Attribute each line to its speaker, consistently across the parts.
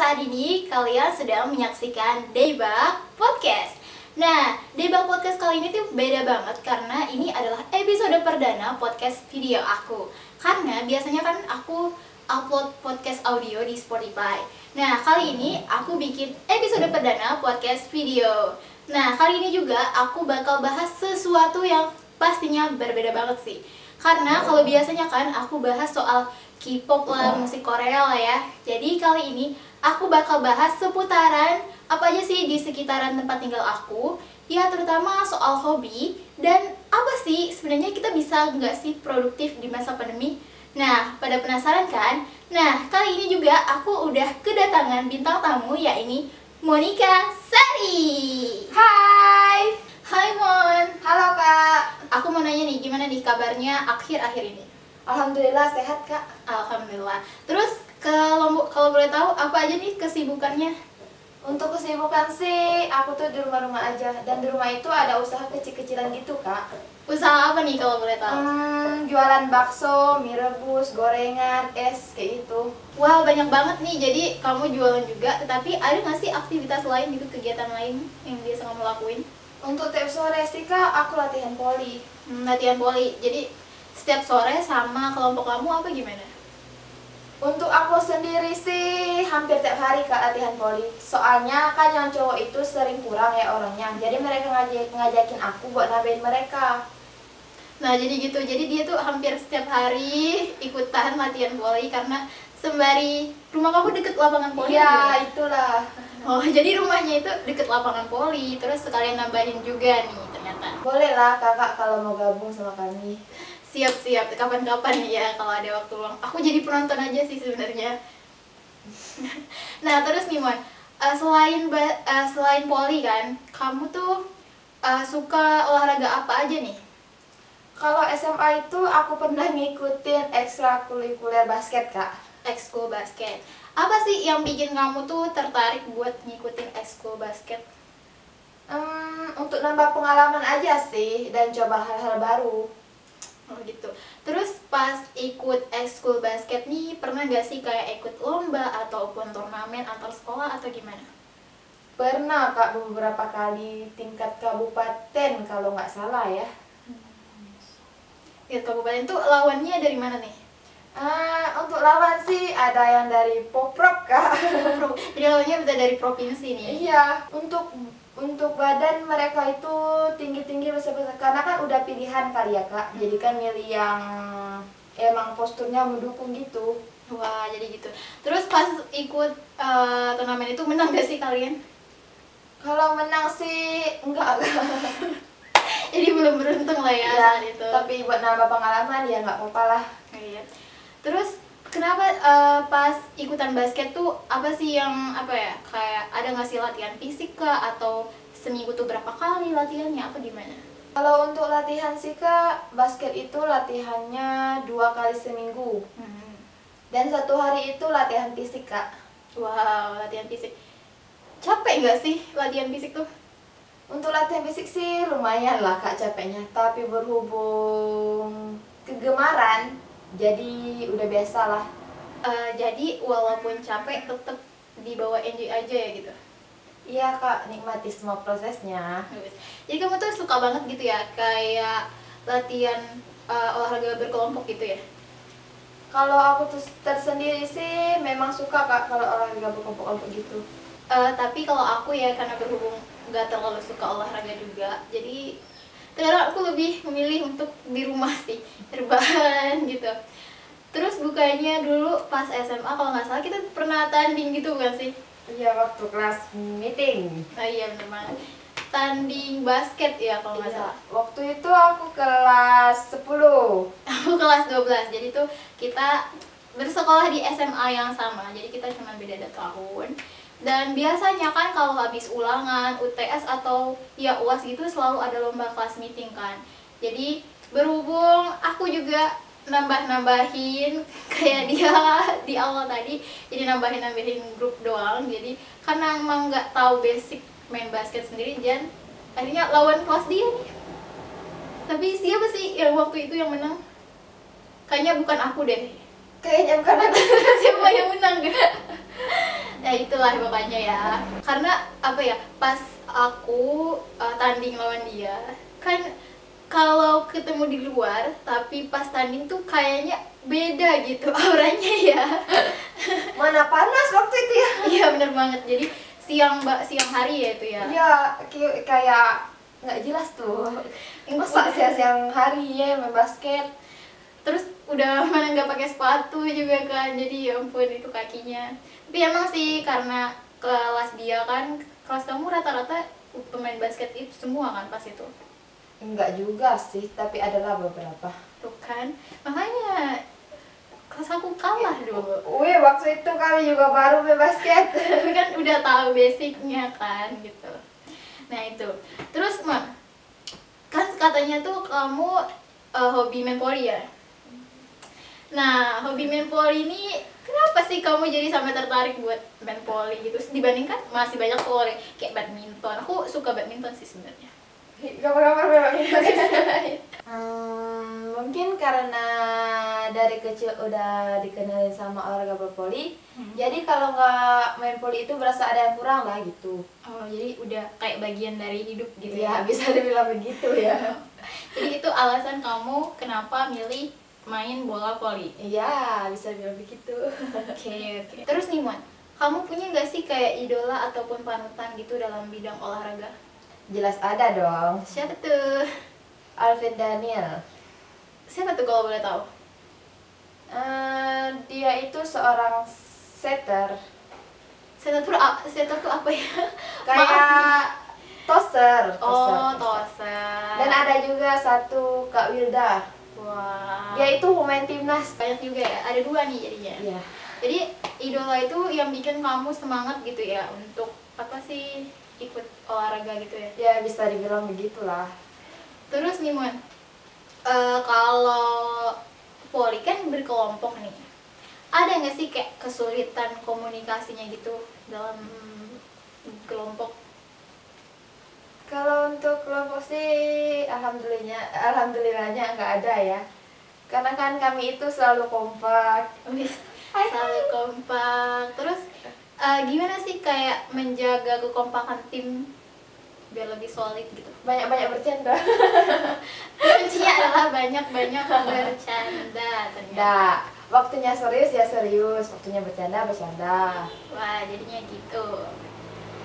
Speaker 1: saat ini kalian sedang menyaksikan Debak Podcast. Nah, Debak Podcast kali ini tuh beda banget karena ini adalah episode perdana podcast video aku. Karena biasanya kan aku upload podcast audio di Spotify. Nah, kali ini aku bikin episode perdana podcast video. Nah, kali ini juga aku bakal bahas sesuatu yang pastinya berbeda banget sih. Karena kalau biasanya kan aku bahas soal K-pop lah, musik Korea lah ya. Jadi kali ini aku bakal bahas seputaran apa aja sih di sekitaran tempat tinggal aku. Ya terutama soal hobi dan apa sih sebenarnya kita bisa nggak sih produktif di masa pandemi. Nah, pada penasaran kan? Nah, kali ini juga aku udah kedatangan bintang tamu yaitu Monica Sari.
Speaker 2: Hai.
Speaker 1: Hai Mon.
Speaker 2: Halo Kak.
Speaker 1: Aku mau nanya nih, gimana nih kabarnya akhir-akhir ini?
Speaker 2: Alhamdulillah sehat Kak.
Speaker 1: Alhamdulillah. Terus kalau boleh tahu apa aja nih kesibukannya?
Speaker 2: Untuk kesibukan sih, aku tuh di rumah-rumah aja. Dan di rumah itu ada usaha kecil-kecilan gitu Kak.
Speaker 1: Usaha apa nih kalau boleh tahu?
Speaker 2: Jualan bakso, mie rebus, gorengan, es, kayak gitu.
Speaker 1: Wah, banyak banget nih. Jadi kamu jualan juga, tetapi ada nggak sih aktivitas lain gitu, kegiatan lain yang biasa kamu lakuin?
Speaker 2: Untuk tiap sore sih Kak, aku latihan voli.
Speaker 1: Latihan voli. Jadi setiap sore sama kelompok kamu apa gimana?
Speaker 2: Untuk aku sendiri sih hampir tiap hari Kak latihan voli. Soalnya kan yang cowok itu sering kurang ya orangnya. Jadi mereka ngajakin aku buat nambahin mereka.
Speaker 1: Nah, jadi gitu. Jadi dia tuh hampir setiap hari ikutan latihan voli karena sembari rumah kamu deket lapangan voli.
Speaker 2: Iya, itulah.
Speaker 1: Oh, jadi rumahnya itu deket lapangan voli. Terus sekalian nambahin juga nih ternyata.
Speaker 2: Boleh lah Kakak kalau mau gabung sama kami.
Speaker 1: Siap-siap, kapan-kapan ya kalau ada waktu luang. Aku jadi penonton aja sih sebenarnya. Nah, terus nih Mon, selain voli kan, kamu tuh suka olahraga apa aja nih?
Speaker 2: Kalau SMA itu aku pernah ngikutin ekstrakurikuler basket Kak.
Speaker 1: Ekskul basket. Apa sih yang bikin kamu tuh tertarik buat ngikutin ekskul basket?
Speaker 2: Untuk nambah pengalaman aja sih dan coba hal-hal baru.
Speaker 1: Oh gitu. Terus pas ikut ekskul basket nih, pernah gak sih kayak ikut lomba ataupun turnamen antar sekolah atau gimana?
Speaker 2: Pernah Kak beberapa kali tingkat kabupaten kalau nggak salah ya.
Speaker 1: Di kabupaten tuh lawannya dari mana nih?
Speaker 2: Untuk lawan sih ada yang dari Poprov Kak.
Speaker 1: Jadi lawannya bisa dari provinsi nih.
Speaker 2: Iya, untuk badan mereka itu tinggi-tinggi besar-besar karena kan udah pilihan kali ya Kak. Jadi kan milih yang emang posturnya mendukung gitu.
Speaker 1: Wah, jadi gitu. Terus pas ikut turnamen itu menang gak sih kalian?
Speaker 2: Kalau menang sih enggak.
Speaker 1: Jadi belum beruntung lah ya,
Speaker 2: Ya,
Speaker 1: saat itu.
Speaker 2: tapi buat nambah pengalaman ya nggak apa-apa lah.
Speaker 1: Iya. Terus kenapa pas ikutan basket tuh apa sih yang apa ya, kayak ada nggak sih latihan fisik kah atau seminggu tuh berapa kali latihannya apa gimana?
Speaker 2: Kalau untuk latihan sih Kak, basket itu latihannya 2 kali seminggu. Dan 1 hari itu latihan fisik Kak.
Speaker 1: Wow, latihan fisik. Capek nggak sih latihan fisik tuh?
Speaker 2: Untuk latihan fisik sih lumayan lah Kak capeknya. Tapi berhubung kegemaran, jadi udah biasa lah.
Speaker 1: Jadi walaupun capek tetap dibawa enjoy aja ya gitu.
Speaker 2: Iya Kak, nikmati semua prosesnya.
Speaker 1: Jadi kamu tuh suka banget gitu ya kayak latihan olahraga berkelompok gitu ya?
Speaker 2: Kalau aku tuh tersendiri sih memang suka Kak kalau olahraga berkelompok gitu.
Speaker 1: Tapi kalau aku ya karena berhubung nggak terlalu suka olahraga juga, jadi terkadang aku lebih memilih untuk di rumah sih, rebahan gitu. Terus bukannya dulu pas SMA kalau nggak salah kita pernah tanding gitu kan sih?
Speaker 2: Iya, waktu kelas meeting.
Speaker 1: Iya bener banget. Tanding basket ya kalau nggak
Speaker 2: Iya,
Speaker 1: salah.
Speaker 2: waktu itu aku kelas 10.
Speaker 1: Aku kelas 12, jadi tuh kita bersekolah di SMA yang sama, jadi kita cuma beda 2 tahun. Dan biasanya kan kalau habis ulangan, UTS atau ya UAS gitu selalu ada lomba kelas meeting kan. Jadi berhubung aku juga nambah-nambahin kayak dia di awal tadi, jadi nambahin grup doang. Jadi karena emang nggak tahu basic main basket sendiri, dan akhirnya lawan kelas dia nih. Tapi siapa sih yang waktu itu yang menang? Kayaknya bukan aku deh.
Speaker 2: Kayaknya bukan aku.
Speaker 1: Siapa yang menang gak? Ya itulah pokoknya ya. Karena apa ya, pas aku tanding lawan dia, kan kalau ketemu di luar tapi pas tanding tuh kayaknya beda gitu auranya ya.
Speaker 2: Mana panas waktu itu ya.
Speaker 1: Iya bener banget. Jadi siang hari ya itu ya.
Speaker 2: Iya, kayak nggak jelas tuh. Masa siang hari ya main basket.
Speaker 1: Terus udah mana nggak pakai sepatu juga kan, jadi ya ampun itu kakinya. Tapi emang sih karena kelas dia kan, kelas kamu rata-rata pemain basket itu semua kan pas itu.
Speaker 2: Enggak juga sih, tapi adalah beberapa.
Speaker 1: Tuh kan, makanya kelas aku kalah dulu.
Speaker 2: Wih, waktu itu kami juga baru main basket.
Speaker 1: Tapi kan udah tahu basicnya kan gitu. Nah itu, terus Mak, kan katanya tuh kamu hobi main volley ya. Nah, hobi main volley ini kenapa sih kamu jadi sampai tertarik buat main volley gitu? Dibandingkan masih banyak volley kayak badminton. Aku suka badminton sih sebenarnya.
Speaker 2: Gambar-gambar memang mungkin karena dari kecil udah dikenalin sama olahraga berpoli, jadi kalau nggak main poli itu berasa ada yang kurang lah gitu.
Speaker 1: Oh, jadi udah kayak bagian dari hidup gitu
Speaker 2: Ya,
Speaker 1: ya.
Speaker 2: bisa dibilang begitu ya.
Speaker 1: Jadi itu alasan kamu kenapa milih main bola voli.
Speaker 2: Iya, bisa dibilang begitu.
Speaker 1: Oke. Terus nih Mon, kamu punya nggak sih kayak idola ataupun panutan gitu dalam bidang olahraga?
Speaker 2: Jelas ada dong.
Speaker 1: Siapa tuh?
Speaker 2: Alvin Daniel.
Speaker 1: Siapa tuh kalau boleh tahu?
Speaker 2: Dia itu seorang setter.
Speaker 1: Setter tuh apa ya? Maaf.
Speaker 2: Kayak toser.
Speaker 1: Oh, toser.
Speaker 2: Dan ada juga satu Kak Wilda.
Speaker 1: Wah.
Speaker 2: Dia itu pemain timnas.
Speaker 1: Banyak juga ya. Ada dua nih jadinya.
Speaker 2: Iya.
Speaker 1: Jadi idola itu yang bikin kamu semangat gitu ya untuk apa sih ikut olahraga gitu ya.
Speaker 2: Ya bisa dibilang begitulah.
Speaker 1: Terus nih Mon, kalau voli kan berkelompok nih. Ada nggak sih kayak kesulitan komunikasinya gitu dalam kelompok?
Speaker 2: Kalau untuk kelompok sih alhamdulillahnya nggak ada ya. Karena kan kami itu selalu kompak.
Speaker 1: Selalu kompak. Terus gimana sih kayak menjaga kekompakan tim biar lebih solid gitu?
Speaker 2: Banyak-banyak bercanda.
Speaker 1: Kuncinya adalah banyak-banyak bercanda ternyata.
Speaker 2: Nah, waktunya serius ya serius, waktunya bercanda bercanda.
Speaker 1: Wah, jadinya gitu.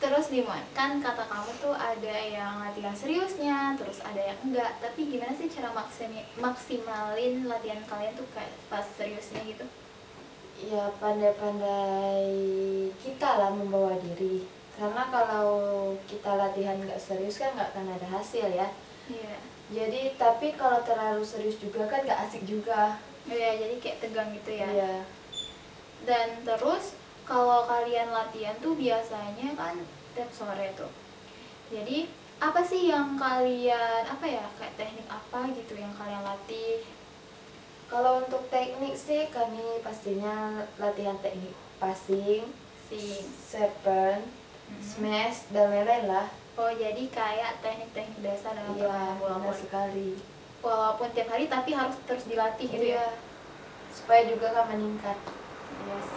Speaker 1: Terus Dimon, kan kata kamu tuh ada yang latihan seriusnya, terus ada yang enggak. Tapi gimana sih cara maksimalin latihan kalian tuh kayak pas seriusnya gitu?
Speaker 2: Ya pandai-pandai kita lah membawa diri. Karena kalau kita latihan nggak serius kan nggak akan ada hasil ya.
Speaker 1: Iya.
Speaker 2: Jadi tapi kalau terlalu serius juga kan nggak asik juga.
Speaker 1: Iya, jadi kayak tegang gitu ya.
Speaker 2: Iya.
Speaker 1: Dan terus kalau kalian latihan tuh biasanya kan tiap sore tuh. Jadi apa sih yang kalian kayak teknik apa gitu yang kalian latih?
Speaker 2: Kalau untuk teknik sih kami pastinya latihan teknik passing, serpent, smash dan lain-lain lah.
Speaker 1: Oh, jadi kayak teknik-teknik dasar dalam
Speaker 2: Iya,
Speaker 1: permainan bola
Speaker 2: benar
Speaker 1: voli.
Speaker 2: sekali.
Speaker 1: Walaupun tiap hari tapi harus terus dilatih gitu ya.
Speaker 2: Iya. Supaya juga kan meningkat.
Speaker 1: Yes.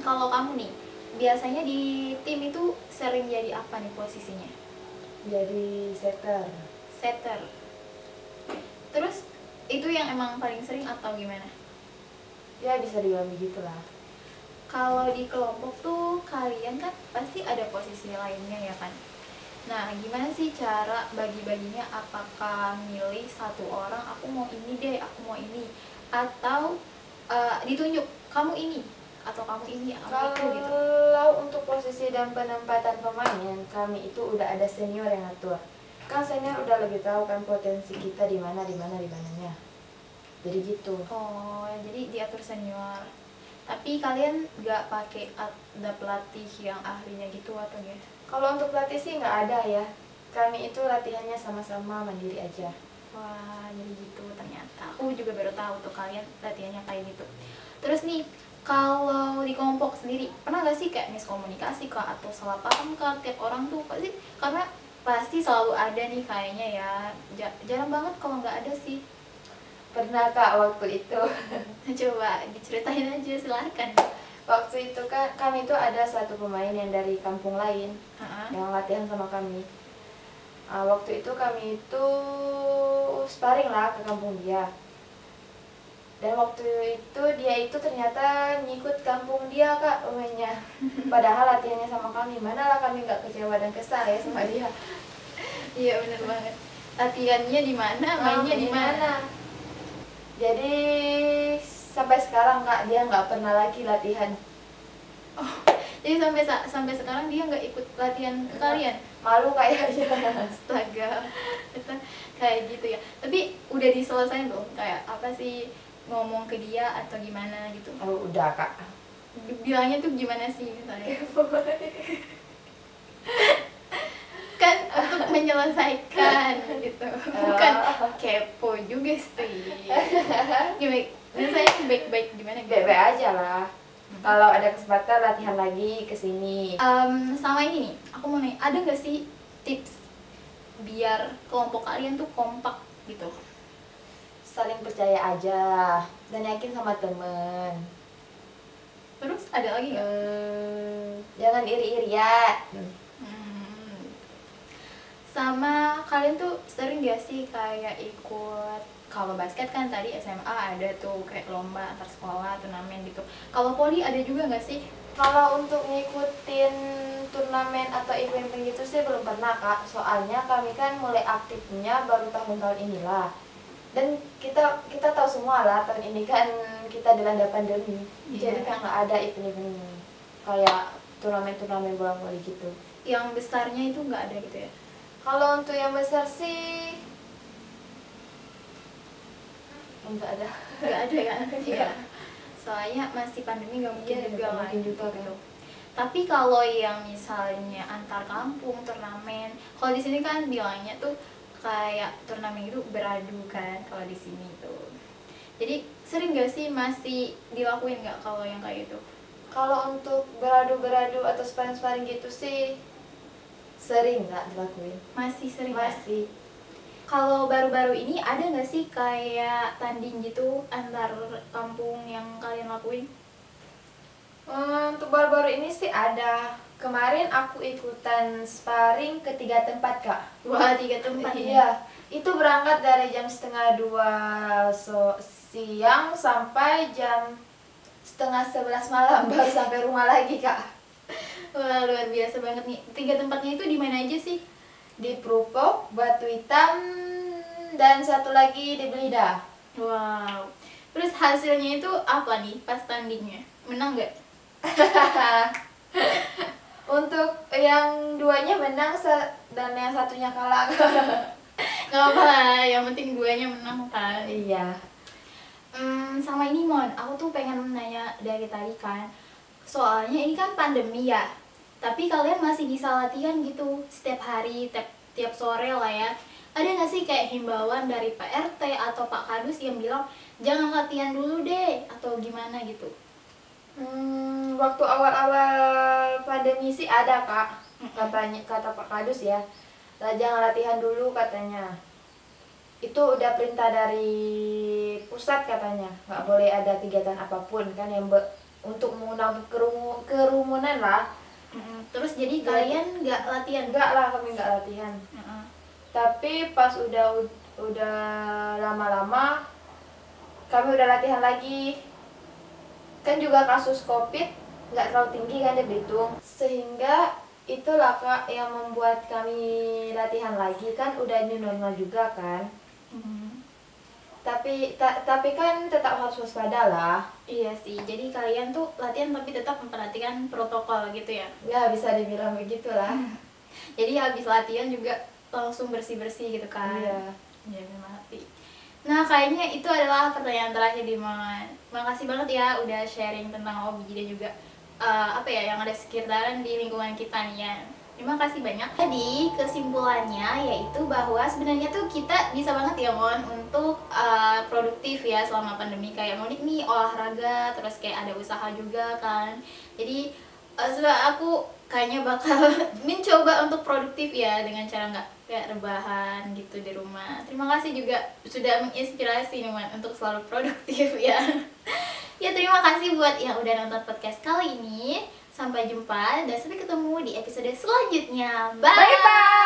Speaker 1: Kalau kamu nih, biasanya di tim itu sering jadi apa nih posisinya?
Speaker 2: Jadi setter.
Speaker 1: Setter. Terus itu yang emang paling sering atau gimana?
Speaker 2: Ya bisa dibilang begitulah.
Speaker 1: Kalau di kelompok tuh kalian kan pasti ada posisi lainnya ya kan? Nah, gimana sih cara bagi-baginya? Apakah milih satu orang, aku mau ini deh, aku mau ini, atau ditunjuk kamu ini atau kamu ini, kamu itu gitu?
Speaker 2: Kalau untuk posisi dan penempatan pemain, kami itu udah ada senior yang ngatur. Kan senior udah lebih tahu kan potensi kita di mananya. Jadi gitu.
Speaker 1: Oh, jadi diatur senior. Tapi kalian nggak pakai ada pelatih yang ahlinya gitu atau ya?
Speaker 2: Kalau untuk pelatih sih nggak ada ya. Kami itu latihannya sama-sama mandiri aja.
Speaker 1: Wah, jadi gitu ternyata. Aku juga baru tahu tuh kalian latihannya kayak gitu. Terus nih, kalau di kelompok sendiri, pernah gak sih kayak miskomunikasi kah atau salah paham kah tiap orang tuh pasti? Karena pasti selalu ada nih kayaknya ya. Jarang banget kalau nggak ada sih.
Speaker 2: Pernah Kak waktu itu.
Speaker 1: Coba diceritain aja, silahkan.
Speaker 2: Waktu itu kan kami itu ada satu pemain yang dari kampung lain yang latihan sama kami. Waktu itu kami itu sparring lah ke kampung dia. Dan waktu itu dia itu ternyata ngikut kampung dia kak pemainnya. Padahal latihannya sama kami. Manalah kami nggak kecewa dan kesal ya sama dia.
Speaker 1: Iya bener banget. Latihannya di mana, mainnya di mana.
Speaker 2: Jadi sampai sekarang kak dia nggak pernah lagi latihan.
Speaker 1: Oh, jadi sampai sekarang dia nggak ikut latihan ke kalian?
Speaker 2: Malu kayaknya.
Speaker 1: Astaga, kita kayak gitu ya. Tapi udah diselesain belum? Kayak apa sih, ngomong ke dia atau gimana gitu?
Speaker 2: Oh, udah kak.
Speaker 1: Bilangnya tuh gimana sih misalnya? Kan untuk menyelesaikan gitu, bukan kepo juga sih. Gimana? Saya baik-baik gimana?
Speaker 2: Baik-baik aja lah. Kalau ada kesempatan latihan lagi kesini.
Speaker 1: Sama ini nih, aku mau nanya, ada nggak sih tips biar kelompok kalian tuh kompak gitu?
Speaker 2: Saling percaya aja dan yakin sama temen.
Speaker 1: Terus ada lagi nggak?
Speaker 2: Jangan iri-irian.
Speaker 1: Sama kalian tuh sering gak sih kayak ikut, kalau basket kan tadi SMA ada tuh kayak lomba antar sekolah, turnamen gitu. Kalau poli ada juga gak sih?
Speaker 2: Kalau untuk ngikutin turnamen atau event gitu sih belum pernah kak. Soalnya kami kan mulai aktifnya baru tahun-tahun inilah. Dan kita tahu semua lah tahun ini kan kita dilanda pandemi. Jadi kan nggak ada event-event kayak turnamen-turnamen bola voli gitu.
Speaker 1: Yang besarnya itu nggak ada gitu ya?
Speaker 2: Kalau untuk yang besar sih enggak ada.
Speaker 1: Nggak ada ya? Iya. Soalnya masih pandemi nggak mungkin juga lah.
Speaker 2: Mungkin juga gitu.
Speaker 1: Tapi kalau yang misalnya antar kampung turnamen, kalau di sini kan bilangnya tuh kayak turnamen itu beradu kan kalau di sini tuh. Jadi sering gak sih masih dilakuin nggak kalau yang kayak gitu?
Speaker 2: Kalau untuk beradu-beradu atau sparring-sparring gitu sih sering nggak dilakuin.
Speaker 1: Masih sering
Speaker 2: Masih.
Speaker 1: ya? Kalau baru-baru ini ada nggak sih kayak tanding gitu antar kampung yang kalian lakuin?
Speaker 2: Untuk baru-baru ini sih ada. Kemarin aku ikutan sparring ke 3 tempat kak.
Speaker 1: Wah, 3 tempat ya?
Speaker 2: Iya. Itu berangkat dari jam 1:30 siang sampai jam 10:30 malam baru sampai rumah lagi kak.
Speaker 1: Wah, luar biasa banget nih. 3 tempatnya itu di mana aja sih?
Speaker 2: Di Prupok, Batu Hitam, dan satu lagi di Belida.
Speaker 1: Wow. Terus hasilnya itu apa nih pas tandingnya? Menang nggak?
Speaker 2: Untuk yang duanya menang dan yang satunya kalah.
Speaker 1: Gak apa lah, yang penting duanya menang kan.
Speaker 2: Iya.
Speaker 1: Sama ini Mon, aku tuh pengen nanya dari tadi kan. Soalnya ini kan pandemi ya. Tapi kalian masih bisa latihan gitu setiap hari, tiap sore lah ya. Ada nggak sih kayak himbauan dari Pak RT atau Pak Kadus yang bilang jangan latihan dulu deh atau gimana gitu?
Speaker 2: Waktu awal-awal pandemi sih ada kak, kata Pak Kadus ya, lah jangan latihan dulu katanya. Itu udah perintah dari pusat katanya, nggak boleh ada kegiatan apapun kan yang untuk mengundang kerumunan lah.
Speaker 1: Terus jadi kalian nggak latihan?
Speaker 2: Nggak lah, kami nggak latihan. Tapi pas udah lama-lama kami udah latihan lagi. Kan juga kasus COVID nggak terlalu tinggi kan di Belitung, sehingga itulah kak yang membuat kami latihan lagi, kan udah new normal juga kan. Tapi kan tetap harus waspada lah.
Speaker 1: Iya sih, jadi kalian tuh latihan tapi tetap memperhatikan protokol gitu ya?
Speaker 2: Ya bisa dibilang begitulah.
Speaker 1: Jadi habis latihan juga langsung bersih-bersih gitu kan?
Speaker 2: Iya.
Speaker 1: Ya memang sih. Nah kayaknya itu adalah pertanyaan terakhir di Mon. Makasih banget ya udah sharing tentang hobi dan juga apa ya yang ada sekitaran di lingkungan kita nih ya. Terima kasih banyak. Jadi kesimpulannya yaitu bahwa sebenarnya tuh kita bisa banget ya Mon untuk produktif ya selama pandemi. Kayak Monik nih olahraga, terus kayak ada usaha juga kan. Jadi sebenarnya aku kayaknya bakal mencoba untuk produktif ya dengan cara nggak kayak rebahan gitu di rumah. Terima kasih juga sudah menginspirasi nih Man untuk selalu produktif ya. Ya terima kasih buat yang udah nonton podcast kali ini. Sampai jumpa dan sampai ketemu di episode selanjutnya. Bye!
Speaker 2: Bye-bye!